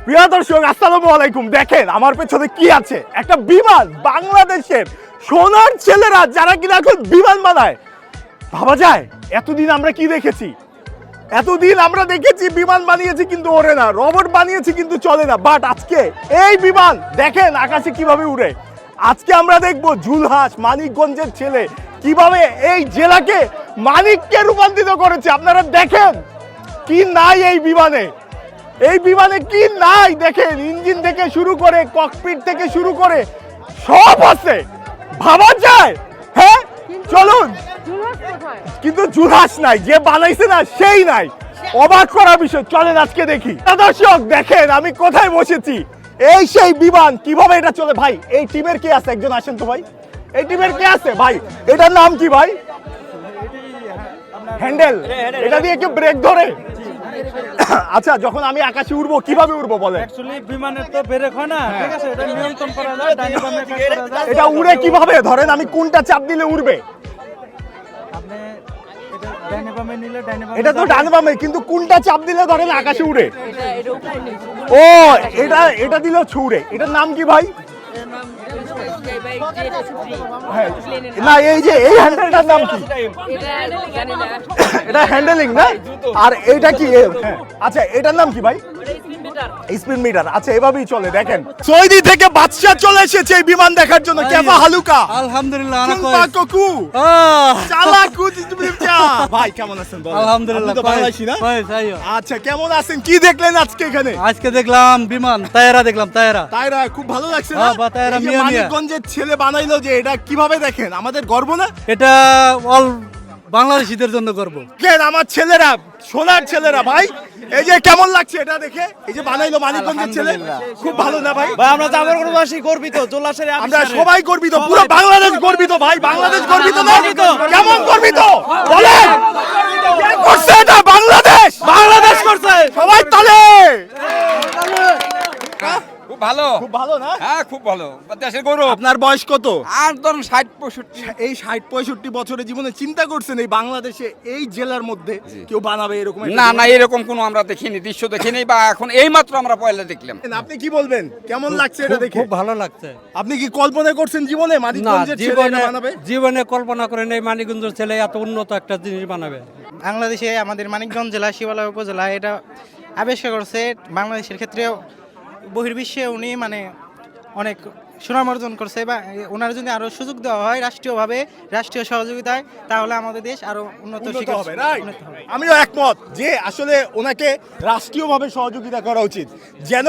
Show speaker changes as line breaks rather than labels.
প্রিয় দর্শক আসসালামু আলাইকুম। দেখেন আমার পেছনে কি আছে, একটা বিমান। বাংলাদেশের সোনার ছেলেরা যারা কিনা এখন বিমান বানায়, ভাবা যায় এতদিন আমরা কি দেখেছি? এতদিন আমরা দেখেছি বিমান বানিয়েছি কিন্তু ওড়ে না, রোবট বানিয়েছি কিন্তু চলে না। বাট আজকে এই বিমান দেখেন আকাশে কিভাবে উড়ে। আজকে আমরা দেখবো জুলহাস মানিকগঞ্জের ছেলে কিভাবে এই জেলাকে মানিককে রূপান্তরিত করেছে। আপনারা দেখেন কি নাই এই বিমানে, এই বিমানে কি নাই দেখেন। ইঞ্জিন থেকে শুরু করে ককপিট থেকে শুরু করে সব আছে, ভাবা যায়। হ্যাঁ চলুন, কিন্তু জুলহাস নাই, যে বানাইছে না সেই নাই। অবাক করা বিষয়, চলেন আজকে দেখি। দর্শক দেখেন আমি কোথায় বসেছি, এই সেই বিমান কিভাবে এটা চলে। ভাই এই টিমের কে আছে, একজন আসেন তো ভাই। এই টিমের কে আছে ভাই? এটার নাম কি ভাই? হ্যান্ডেল। এটা দিয়ে কি ব্রেক ধরে? আচ্ছা, যখন আমি আকাশে উড়বো কিভাবে উড়বো বলে?
অ্যাকচুয়ালি বিমানের তো ব্রেক হয় না, ঠিক আছে, এটা নিয়ন্ত্রণ করা যায়, ডাইনে বামে করা যায়।
এটা উড়ে কিভাবে? ধরেন আমি কোনটা চাপ দিলে উড়বে?
আপনি এটা ডাইনে বামে নিলে ডাইনে বামে
এটা তো ডান বামে, কিন্তু কোনটা চাপ দিলে ধরেন আকাশে উড়ে? ও এটা এটা দিলে ছুড়ে। এটার নাম কি ভাই? হ্যাঁ, না এই যে এই হ্যান্ডেলটার নাম কি? এটা হ্যান্ডেলিং না? আর এটা কি? হ্যাঁ, আচ্ছা এটার নাম কি ভাই? Speed metre. আচ্ছা এভাবেই চলে। দেখেন সৌদি থেকে বাদশা চলে এসেছে এই বিমান দেখার জন্য। কেমন হালুকা?
আলহামদুলিল্লাহ অনেক
চুম্পা কোকু চালা কুচা। ভাই কেমন আছেন বলেন?
আলহামদুলিল্লাহ
আপনি তো বাংলাদেশী না?
তাইও
আচ্ছা কেমন আছেন? কি দেখলেন আজকে এখানে?
আজকে দেখলাম বিমান তায়রা, দেখলাম তায়রা।
তাইরা খুব ভালো লাগছে না?
হ্যাঁ, বা তাইরা
এই যে
মিয়া মিয়া।
মানিকগঞ্জের ছেলে বানাইলো যে, এটা কিভাবে দেখেন? আমাদের গর্ব না?
এটা অল বাংলাদেশীদের জন্য গর্ব।
কেন আমার ছেলেরা, সোনার ছেলেরা ভাই, এই যে কেমন লাগছে এটা দেখে? এই যে বানাইলো মানিকগঞ্জের ছেলে, খুব ভালো না ভাই?
ভাই আমরা জামালগঞ্জবাসী গর্বিত জোল্লাসের
আমরা সবাই গর্বিত, পুরো বাংলাদেশ গর্বিত ভাই। বাংলাদেশ গর্বিত না? কেমন গর্বিত বলেন? কে করছে এটা? বাংলাদেশ, বাংলাদেশ করছে। সবাই তালে।
খুব ভালো,
খুব ভালো না?
হ্যাঁ খুব ভালো, দেশের গৌরব।
আপনার বয়স কত?
আর ধরুন 60-65।
এই 60-65 বছরের জীবনে চিন্তা করছেন এই বাংলাদেশে এই জেলার মধ্যে কেউ বানাবে এরকম একটা
না
বিমান?
না, এরকম কোনো আমরা দেখিনি, দৃশ্য দেখিনি, বা এখন এই মাত্র আমরা পয়লা দেখলাম।
আপনি কি বলবেন, কেমন লাগছে এটা দেখে?
খুব ভালো লাগছে।
আপনি কি কল্পনা করছেন জীবনে
না,
মানিকগঞ্জের ছেলে
জীবনে
এটা বানাবে?
জীবনে কল্পনা করেন এই মানিকগঞ্জের ছেলে এত উন্নত একটা জিনিস বানাবে।
বাংলাদেশে আমাদের মানিকগঞ্জ জেলা শিবালয় উপজেলা এটা আবিষ্কার করছে। বাংলাদেশের ক্ষেত্রে বহির্বিশ্বে উনি মানে অনেক সুনাম অর্জন করছে, বা ওনার যদি আরো সুযোগ দেওয়া হয় রাষ্ট্রীয়ভাবে, রাষ্ট্রীয় সহযোগিতায়, তাহলে আমাদের দেশ আরো উন্নত
উন্নত
শিখর
হবে, রাইট?
উন্নত হবে।
আমিও একমত যে আসলে ওনাকে রাষ্ট্রীয়ভাবে সহযোগিতা করা উচিত, যেন